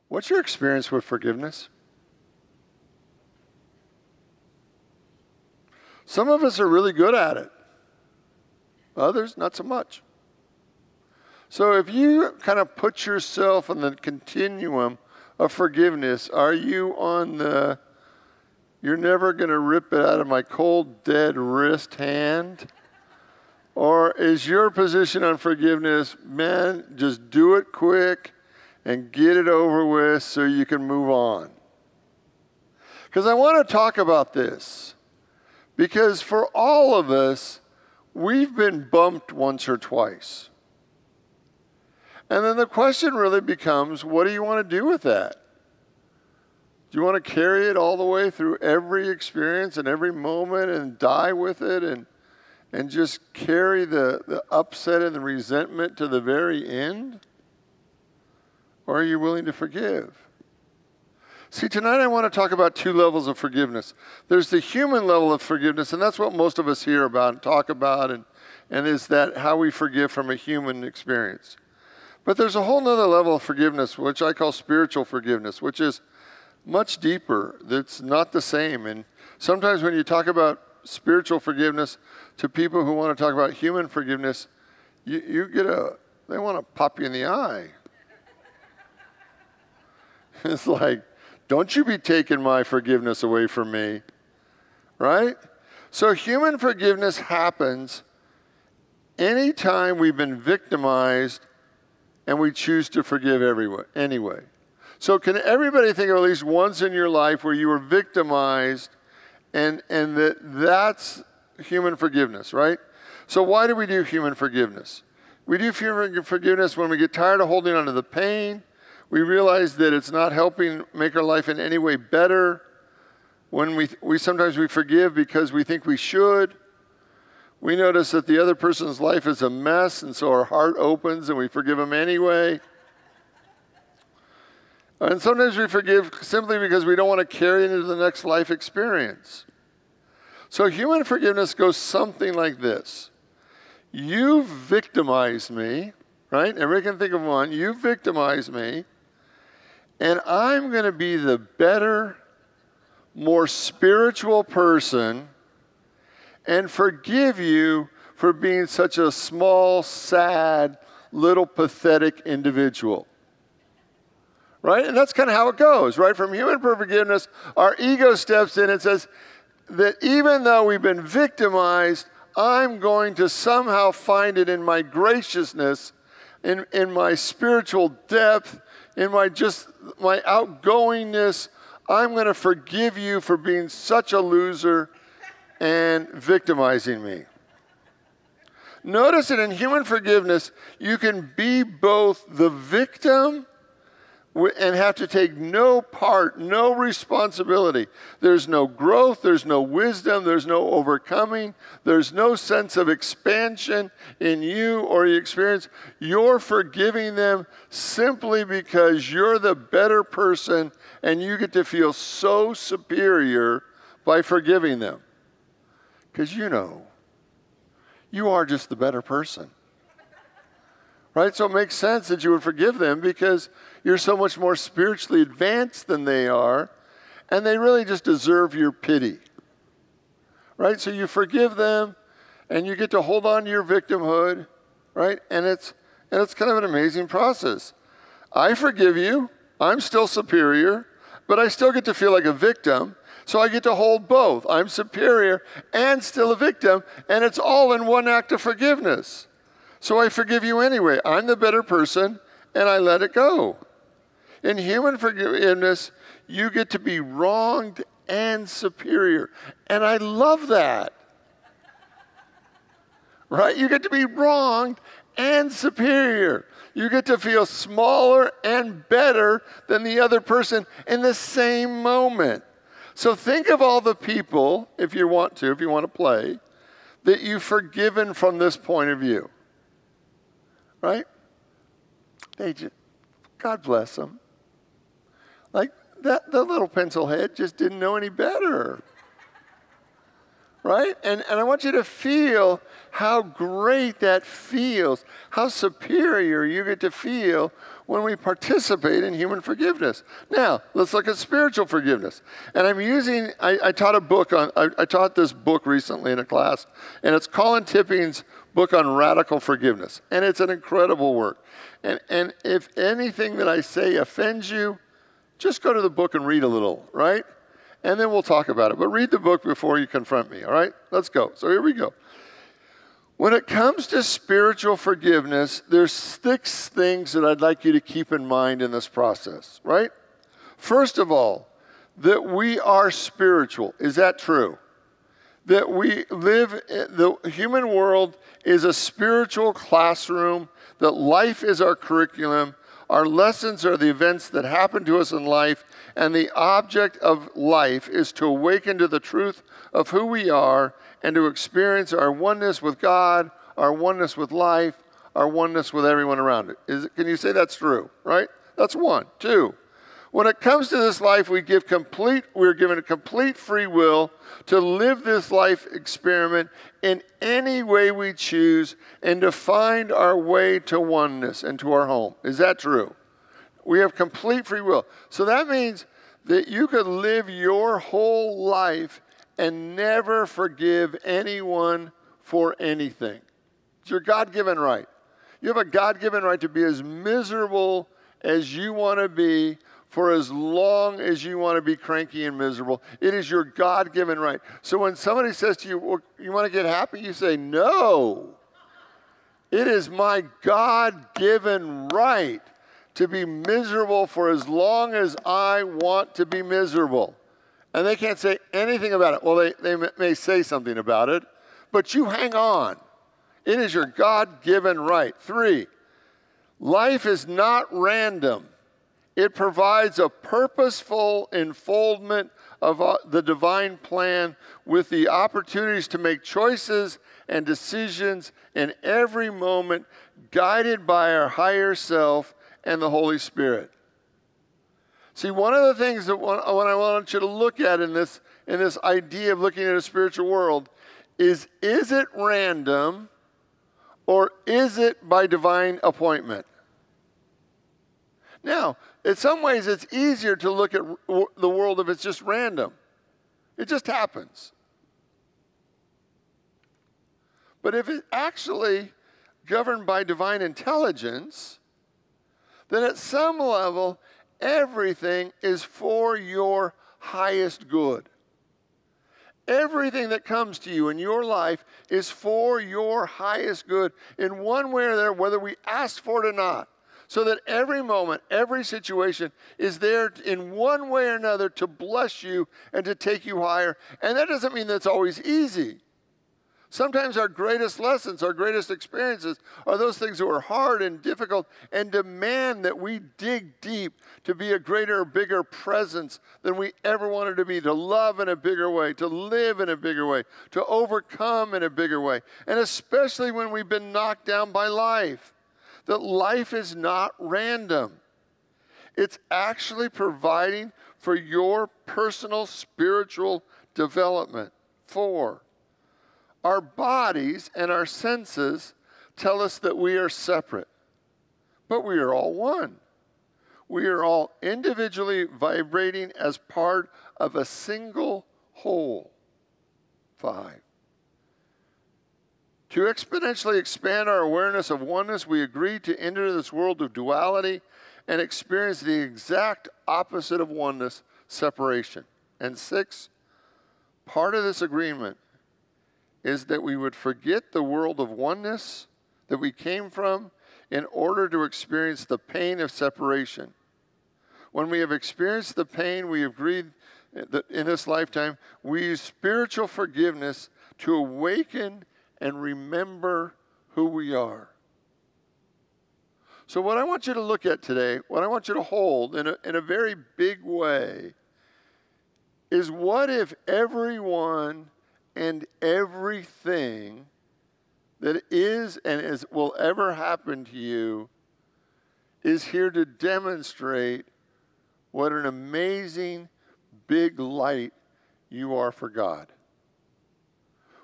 What's your experience with forgiveness? Some of us are really good at it. Others, not so much. So if you kind of put yourself on the continuum of forgiveness, are you on the, you're never going to rip it out of my cold, dead wrist hand? Or is your position on forgiveness, man, just do it quick and get it over with so you can move on? Because I want to talk about this. Because for all of us, we've been bumped once or twice. And then the question really becomes, what do you want to do with that? Do you want to carry it all the way through every experience and every moment and die with it and just carry the upset and the resentment to the very end? Or are you willing to forgive? See, tonight I want to talk about two levels of forgiveness. There's the human level of forgiveness, and that's what most of us hear about and talk about, and is that how we forgive from a human experience. But there's a whole other level of forgiveness, which I call spiritual forgiveness, which is much deeper. It's not the same. And sometimes when you talk about spiritual forgiveness to people who want to talk about human forgiveness, you get they want to pop you in the eye. It's like, don't you be taking my forgiveness away from me, right? So human forgiveness happens anytime we've been victimized and we choose to forgive anyway. So can everybody think of at least once in your life where you were victimized and that's human forgiveness, right? So why do we do human forgiveness? We do human forgiveness when we get tired of holding on to the pain. We realize that it's not helping make our life in any way better. When we sometimes we forgive because we think we should. We notice that the other person's life is a mess, and so our heart opens and we forgive them anyway. And sometimes we forgive simply because we don't want to carry it into the next life experience. So human forgiveness goes something like this. You victimized me, right? Everybody can think of one. You victimized me. And I'm going to be the better, more spiritual person and forgive you for being such a small, sad, little pathetic individual. Right? And that's kind of how it goes, right? From human forgiveness, our ego steps in and says that even though we've been victimized, I'm going to somehow find it in my graciousness, in my spiritual depth, in my outgoingness. I'm going to forgive you for being such a loser and victimizing me. Notice that in human forgiveness, you can be both the victim and have to take no part, no responsibility. There's no growth, there's no wisdom, there's no overcoming, there's no sense of expansion in you or your experience. You're forgiving them simply because you're the better person and you get to feel so superior by forgiving them. Because you are just the better person. Right? So it makes sense that you would forgive them because you're so much more spiritually advanced than they are, and they really just deserve your pity. Right? So you forgive them, and you get to hold on to your victimhood, right? And it's kind of an amazing process. I forgive you. I'm still superior, but I still get to feel like a victim. So I get to hold both. I'm superior and still a victim, and it's all in one act of forgiveness. So I forgive you anyway. I'm the better person, and I let it go. In human forgiveness, you get to be wronged and superior. And I love that. Right? You get to be wronged and superior. You get to feel smaller and better than the other person in the same moment. So think of all the people, if you want to play, that you've forgiven from this point of view. Right? God bless them. Like the little pencil head just didn't know any better. right? And I want you to feel how great that feels, how superior you get to feel when we participate in human forgiveness. Now, let's look at spiritual forgiveness. And I taught this book recently in a class, and it's Colin Tipping's book on radical forgiveness. And it's an incredible work. And if anything that I say offends you, just go to the book and read a little, right? And then we'll talk about it. But read the book before you confront me, all right? Let's go. So here we go. When it comes to spiritual forgiveness, there's 6 things that I'd like you to keep in mind in this process, right? First of all, that we are spiritual. Is that true? That we live, the human world is a spiritual classroom, that life is our curriculum, our lessons are the events that happen to us in life, and the object of life is to awaken to the truth of who we are and to experience our oneness with God, our oneness with life, our oneness with everyone around it. Can you say that's true, right? That's 1. 2, when it comes to this life, we're given a complete free will to live this life experiment in any way we choose and to find our way to oneness and to our home. Is that true? We have complete free will. So that means that you could live your whole life and never forgive anyone for anything. It's your God-given right. You have a God-given right to be as miserable as you want to be for as long as you want to be cranky and miserable. It is your God-given right. So when somebody says to you, well, you want to get happy? You say, no. It is my God-given right to be miserable for as long as I want to be miserable. And they can't say anything about it. Well, they may say something about it, but you hang on. It is your God-given right. 3, life is not random. It provides a purposeful unfoldment of the divine plan with the opportunities to make choices and decisions in every moment, guided by our higher self and the Holy Spirit. See, one of the things that I want you to look at in this idea of looking at a spiritual world is it random or is it by divine appointment? Now, in some ways, it's easier to look at the world if it's just random. It just happens. But if it's actually governed by divine intelligence, then at some level, everything is for your highest good. Everything that comes to you in your life is for your highest good in one way or the other, whether we ask for it or not. So that every moment, every situation is there in one way or another to bless you and to take you higher. And that doesn't mean that's always easy. Sometimes our greatest lessons, our greatest experiences are those things that are hard and difficult and demand that we dig deep to be a greater, bigger presence than we ever wanted to be, to love in a bigger way, to live in a bigger way, to overcome in a bigger way. And especially when we've been knocked down by life. That life is not random. It's actually providing for your personal spiritual development. 4, our bodies and our senses tell us that we are separate, but we are all one. We are all individually vibrating as part of a single whole. 5, to exponentially expand our awareness of oneness, we agreed to enter this world of duality and experience the exact opposite of oneness, separation. And 6, part of this agreement is that we would forget the world of oneness that we came from in order to experience the pain of separation. When we have experienced the pain, we agreed that in this lifetime, we use spiritual forgiveness to awaken and remember who we are. So what I want you to look at today, what I want you to hold in a very big way, is what if everyone and everything that is and will ever happen to you is here to demonstrate what an amazing big light you are for God.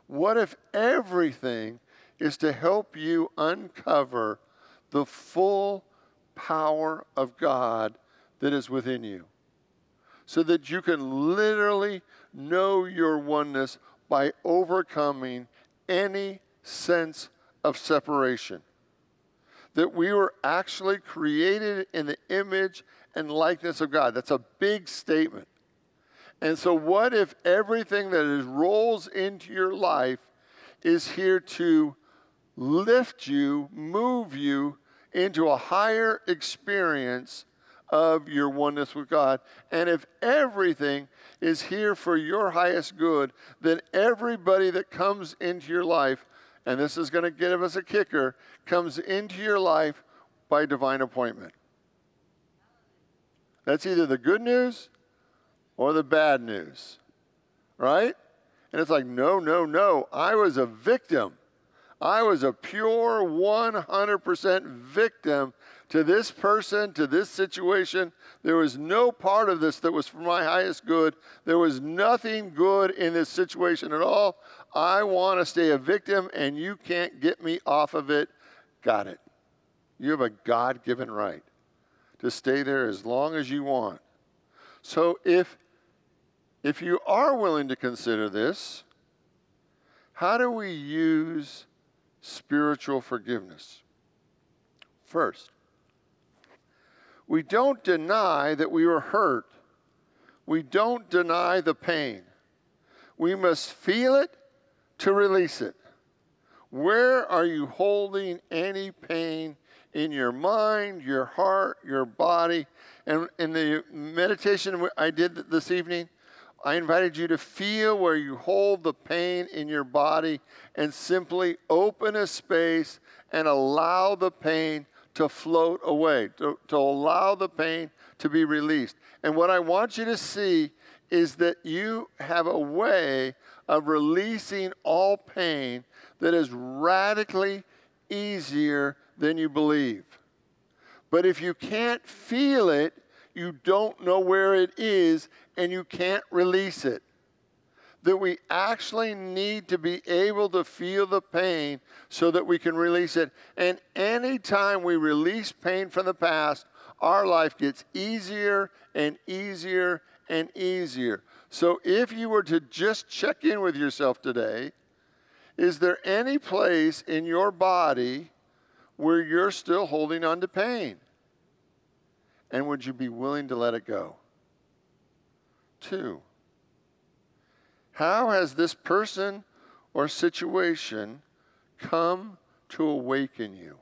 What if everything is to help you uncover the full power of God that is within you, so that you can literally know your oneness by overcoming any sense of separation? That we were actually created in the image and likeness of God. That's a big statement. And so what if everything that rolls into your life is here to lift you, move you into a higher experience of your oneness with God? And if everything is here for your highest good, then everybody that comes into your life, and this is going to give us a kicker, comes into your life by divine appointment. That's either the good news or the bad news, right? And it's like, no, no, no. I was a victim. I was a pure 100% victim to this person, to this situation. There was no part of this that was for my highest good. There was nothing good in this situation at all. I want to stay a victim, and you can't get me off of it. Got it. You have a God-given right to stay there as long as you want. So if you are willing to consider this, how do we use spiritual forgiveness? First, we don't deny that we were hurt. We don't deny the pain. We must feel it to release it. Where are you holding any pain in your mind, your heart, your body? And in the meditation I did this evening, I invited you to feel where you hold the pain in your body and simply open a space and allow the pain to float away, to allow the pain to be released. And what I want you to see is that you have a way of releasing all pain that is radically easier than you believe. But if you can't feel it, you don't know where it is, and you can't release it. That we actually need to be able to feel the pain so that we can release it. And anytime we release pain from the past, our life gets easier and easier and easier. So if you were to just check in with yourself today, is there any place in your body where you're still holding on to pain? And would you be willing to let it go? 2, how has this person or situation come to awaken you?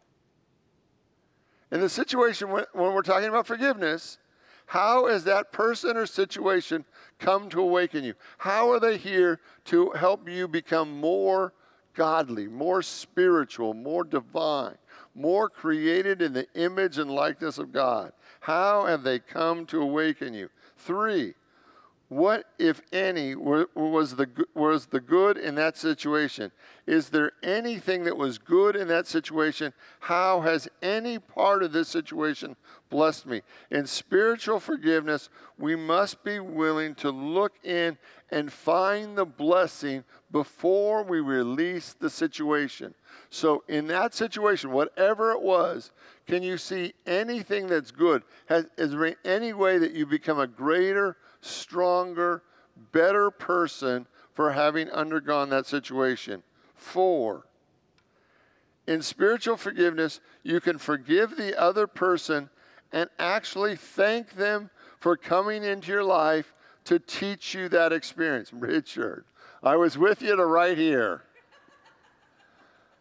In the situation when we're talking about forgiveness, how has that person or situation come to awaken you? How are they here to help you become more godly, more spiritual, more divine, more created in the image and likeness of God? How have they come to awaken you? 3, what, if any, was the good in that situation? Is there anything that was good in that situation? How has any part of this situation blessed me? In spiritual forgiveness, we must be willing to look in and find the blessing before we release the situation. So in that situation, whatever it was, can you see anything that's good? Is there any way that you become a greater, stronger, better person for having undergone that situation? 4, in spiritual forgiveness, you can forgive the other person and actually thank them for coming into your life to teach you that experience. Richard, I was with you to right here.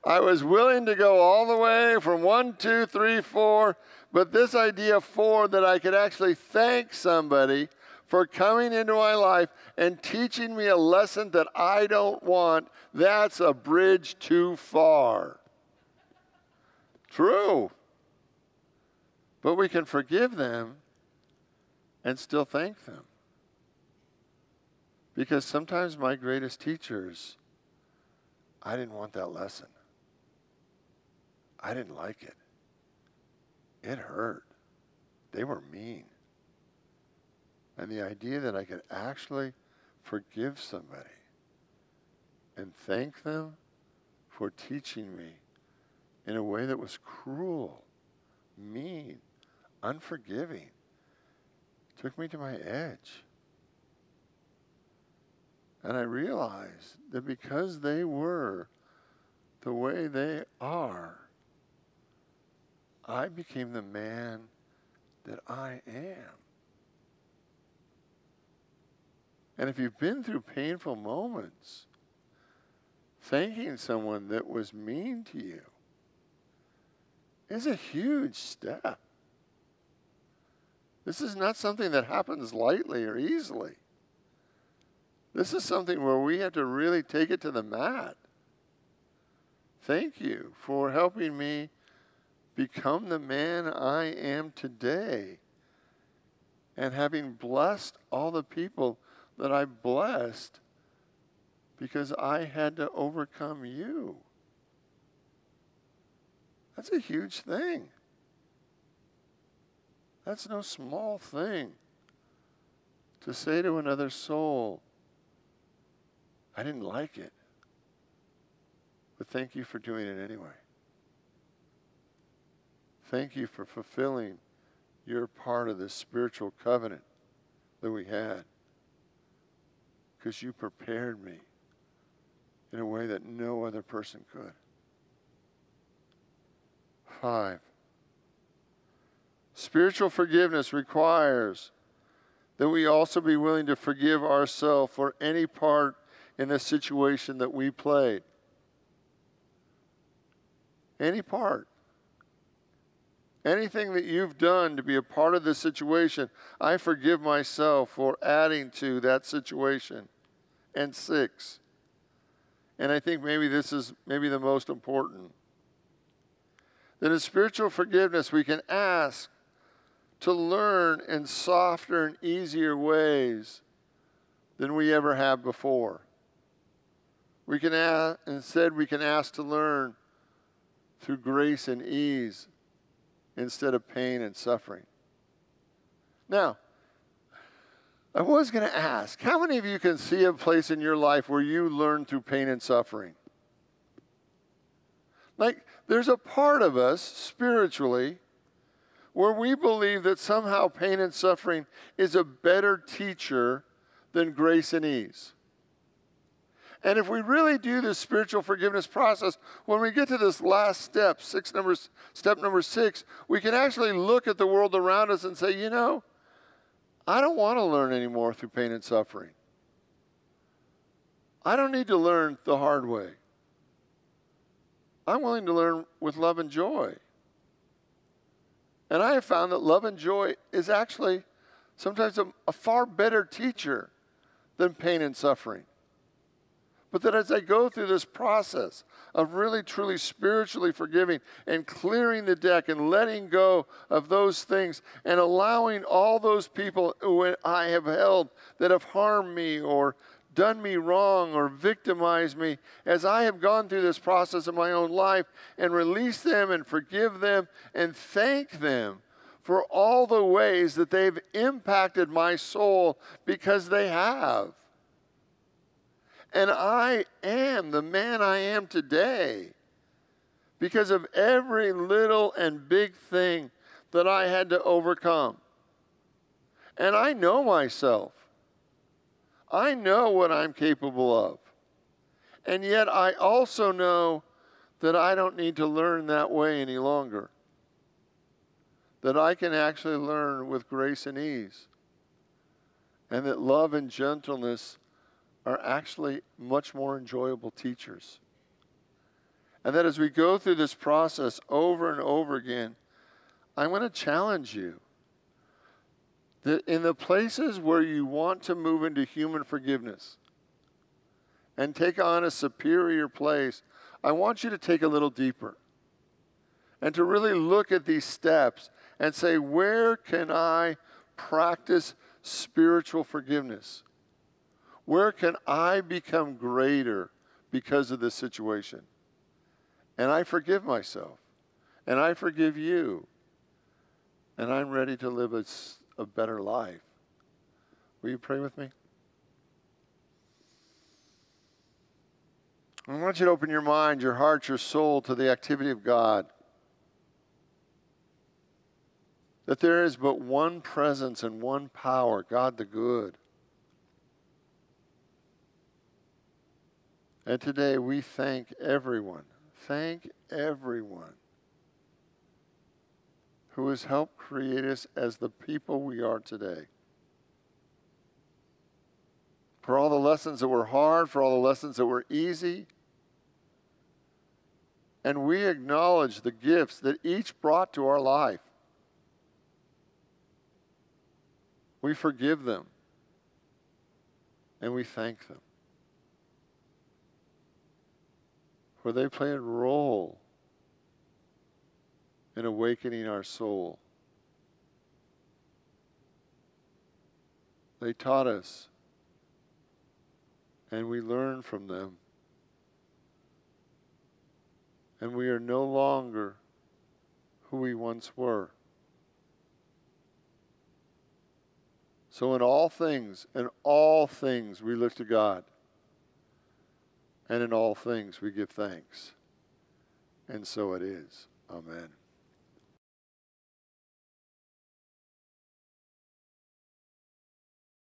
I was willing to go all the way from 1, 2, 3, 4, but this idea of 4, that I could actually thank somebody for coming into my life and teaching me a lesson that I don't want, that's a bridge too far. True. But we can forgive them and still thank them. Because sometimes my greatest teachers, I didn't want that lesson. I didn't like it. It hurt. They were mean. And the idea that I could actually forgive somebody and thank them for teaching me in a way that was cruel, mean, unforgiving. Took me to my edge. And I realized that because they were the way they are, I became the man that I am. And if you've been through painful moments, thanking someone that was mean to you is a huge step. This is not something that happens lightly or easily. This is something where we have to really take it to the mat. Thank you for helping me become the man I am today, and having blessed all the people that I blessed because I had to overcome you. That's a huge thing. That's no small thing to say to another soul, I didn't like it, but thank you for doing it anyway. Thank you for fulfilling your part of this spiritual covenant that we had, because you prepared me in a way that no other person could. 5, spiritual forgiveness requires that we also be willing to forgive ourselves for any part in the situation that we played. Any part. Anything that you've done to be a part of this situation, I forgive myself for adding to that situation. And 6, and I think maybe this is maybe the most important, that in spiritual forgiveness we can ask to learn in softer and easier ways than we ever have before. We can instead we can ask to learn through grace and ease instead of pain and suffering. Now, I was going to ask, how many of you can see a place in your life where you learn through pain and suffering? Like, there's a part of us spiritually where we believe that somehow pain and suffering is a better teacher than grace and ease. And if we really do this spiritual forgiveness process, when we get to this last step, step number 6, we can actually look at the world around us and say, you know, I don't want to learn anymore through pain and suffering. I don't need to learn the hard way. I'm willing to learn with love and joy. And I have found that love and joy is actually sometimes a far better teacher than pain and suffering. But that as I go through this process of really, truly spiritually forgiving and clearing the deck and letting go of those things and allowing all those people who I have held that have harmed me or done me wrong or victimized me, as I have gone through this process in my own life and release them and forgive them and thank them for all the ways that they've impacted my soul, because they have. And I am the man I am today because of every little and big thing that I had to overcome. And I know myself. I know what I'm capable of. And yet I also know that I don't need to learn that way any longer. That I can actually learn with grace and ease. And that love and gentleness are actually much more enjoyable teachers. And that as we go through this process over and over again, I'm going to challenge you that in the places where you want to move into human forgiveness and take on a superior place, I want you to take a little deeper and to really look at these steps and say, where can I practice spiritual forgiveness? Where can I become greater because of this situation? And I forgive myself. And I forgive you. And I'm ready to live a better life. Will you pray with me? I want you to open your mind, your heart, your soul to the activity of God. That there is but one presence and one power, God the good. And today we thank everyone who has helped create us as the people we are today. For all the lessons that were hard, for all the lessons that were easy. And we acknowledge the gifts that each brought to our life. We forgive them. And we thank them. For they played a role in awakening our soul. They taught us, and we learned from them. And we are no longer who we once were. So in all things, we look to God. And in all things we give thanks. And so it is. Amen.